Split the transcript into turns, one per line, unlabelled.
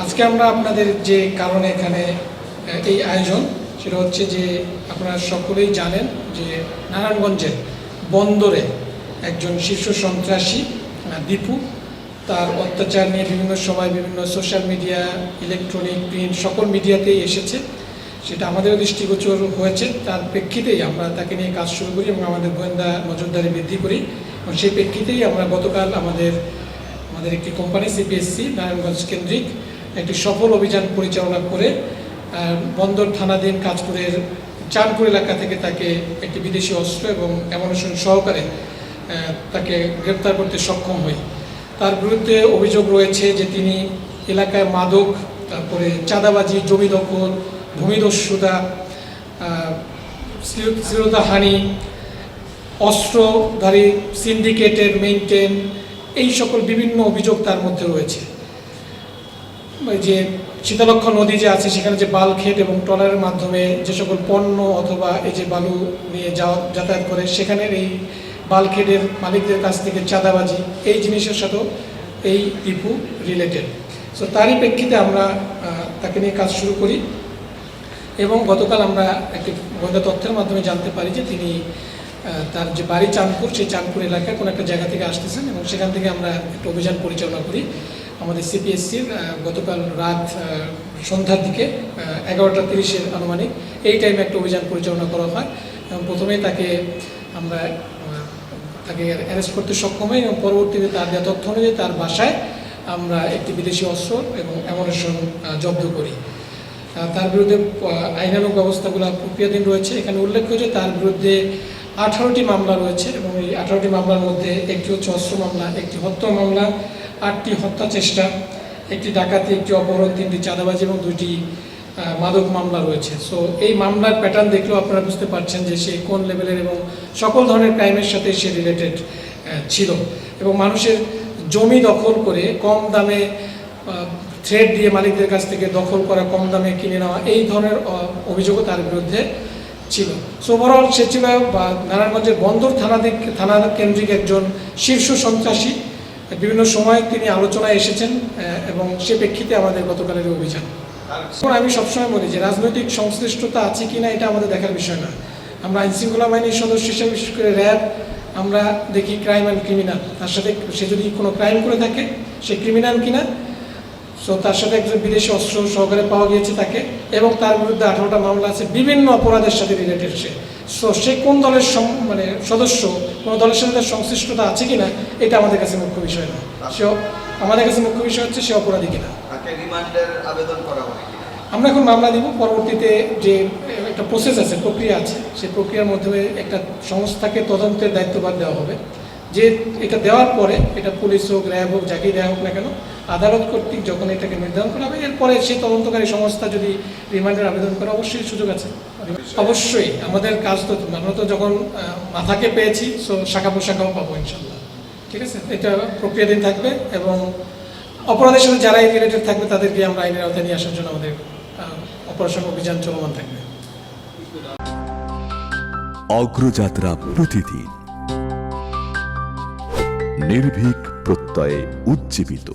আজকে আমরা আপনাদের যে কারণে এখানে এই আয়োজন সেটা হচ্ছে যে আপনারা সকলেই জানেন যে নারায়ণগঞ্জের বন্দরে একজন শীর্ষ সন্ত্রাসী দীপু তার অত্যাচার নিয়ে বিভিন্ন সময় বিভিন্ন সোশ্যাল মিডিয়া, ইলেকট্রনিক, প্রিন্ট সকল মিডিয়াতেই এসেছে। সেটা আমাদেরও দৃষ্টিগোচর হয়েছে। তার প্রেক্ষিতেই আমরা তাকে নিয়ে কাজ শুরু করি এবং আমাদের গোয়েন্দা নজরদারি বৃদ্ধি করি। এবং সেই প্রেক্ষিতেই আমরা গতকাল আমাদের একটি কোম্পানি সিপিএসসি নারায়ণগঞ্জ কেন্দ্রিক একটি সফল অভিযান পরিচালনা করে বন্দর থানাধীন কাজপুরের চাঁদপুর এলাকা থেকে তাকে একটি বিদেশি অস্ত্র এবং অ্যামুনিশন সহকারে তাকে গ্রেপ্তার করতে সক্ষম হই। তার বিরুদ্ধে অভিযোগ রয়েছে যে তিনি এলাকায় মাদক, তারপরে চাঁদাবাজি, জমি দখল, ভূমিদস্যুতা, শ্লীলতাহানি, অস্ত্রধারী সিন্ডিকেটের মেইনটেন, এই সকল বিভিন্ন অভিযোগ তার মধ্যে রয়েছে। যে শীতলক্ষ্য নদী যে আছে সেখানে যে বাল্কহেড এবং ট্রলারের মাধ্যমে যে সকল পণ্য অথবা এই যে বালু নিয়ে যাতায়াত করে সেখানের এই বাল্কহেডের মালিকদের কাছ থেকে চাঁদাবাজি, এই জিনিসের সাথেও এই দীপু রিলেটেড। সো তারই প্রেক্ষিতে আমরা তাকে নিয়ে কাজ শুরু করি এবং গতকাল আমরা একটি গোয়েন্দা তথ্যের মাধ্যমে জানতে পারি যে তিনি তার যে বাড়ি চাঁদপুর, সেই চাঁদপুর এলাকায় কোনো একটা জায়গা থেকে আসতেছেন এবং সেখান থেকে আমরা একটা অভিযান পরিচালনা করি। আমাদের সিপিএসসির গতকাল রাত সন্ধ্যার দিকে 11:30 আনুমানিক এই টাইমে একটা অভিযান পরিচালনা করা হয় এবং প্রথমেই আমরা তাকে অ্যারেস্ট করতে সক্ষম হই এবং পরবর্তীতে তার দেওয়া তথ্য অনুযায়ী তার বাসায় আমরা একটি বিদেশি অস্ত্র এবং অ্যামুনিশন জব্দ করি। তার বিরুদ্ধে আইনানুগ ব্যবস্থাগুলো প্রক্রিয়াধীন রয়েছে। এখানে উল্লেখ্য যে তার বিরুদ্ধে 18টি মামলা রয়েছে এবং এই 18টি মামলার মধ্যে একটি হচ্ছে অস্ত্র মামলা, একটি হত্যা মামলা, 8টি হত্যা চেষ্টা, একটি ডাকাতি, একটি অপহরণ, 3টি চাঁদাবাজি এবং 2টি মাদক মামলা রয়েছে। সো এই মামলার প্যাটার্ন দেখলেও আপনারা বুঝতে পারছেন যে সে কোন লেভেলের এবং সকল ধরনের ক্রাইমের সাথে সে রিলেটেড ছিল এবং মানুষের জমি দখল করে কম দামে থ্রেড দিয়ে মালিকদের কাছ থেকে দখল করা, কম দামে কিনে নেওয়া, এই ধরনের অভিযোগও তার বিরুদ্ধে ছিল। সো ওভারঅল সে ছিল নারায়ণগঞ্জের বন্দর থানা কেন্দ্রিক একজন শীর্ষ সন্ত্রাসী। বিভিন্ন সময় তিনি আলোচনায় এসেছেন এবং সে প্রেক্ষিতে আমাদের গতকালের অভিযান। এখন আমি সবসময় বলি যে রাজনৈতিক সংশ্লিষ্টতা আছে কিনা এটা আমাদের দেখার বিষয় না। আমরা আইনশৃঙ্খলা বাহিনীর সদস্য হিসেবে, বিশেষ করে র্যাব, আমরা দেখি ক্রাইম অ্যান্ড ক্রিমিনাল। তার সাথে সে যদি কোনো ক্রাইম করে থাকে সে ক্রিমিনাল কিনা। সো তার সাথে একজন বিদেশি অস্ত্র সহকারে পাওয়া গিয়েছে তাকে এবং তার বিরুদ্ধে 18টা মামলা আছে বিভিন্ন অপরাধের সাথে রিলেটেড। সে কোন দলের সদস্য, কোনো দলের সাথে তার সংশ্লিষ্টতা আছে কিনা এটা আমাদের কাছে মুখ্য বিষয় না। আমাদের কাছে মুখ্য বিষয় হচ্ছে সে অপরাধী কিনা। আমরা এখন মামলা দিব। পরবর্তীতে যে একটা প্রসেস আছে, প্রক্রিয়া আছে, সেই প্রক্রিয়ার মাধ্যমে একটা সংস্থাকে তদন্তের দায়িত্বভার দেওয়া হবে। যে এটা দেওয়ার পরে এটা পুলিশ হোক, র্যাব হোক, যাকেই দেওয়া হোক না কেন, আদালত কর্তৃক যখন এটাকে নির্ধারণ করা হবে, এরপরে সেই তদন্তকারী সংস্থা যদি রিমান্ডের আবেদন করে অবশ্যই সুযোগ আছে। অবশ্যই আমাদের কাজ তো, আমরা তো যখন মাথাকে পেয়েছি সো শাখা প্রশাখাও পাবো ইনশাল্লাহ। ঠিক আছে, এটা প্রক্রিয়াধীন থাকবে এবং অপরাধের সাথে যারাই রিলেটেড থাকবে তাদেরকে আমরা আইনের আওতায় নিয়ে আসার জন্য আমাদের অপারেশন অভিযান চলমান থাকবে।
অগ্রযাত্রা প্রতিদিন, নির্ভীক প্রত্যয়ে উজ্জীবিত।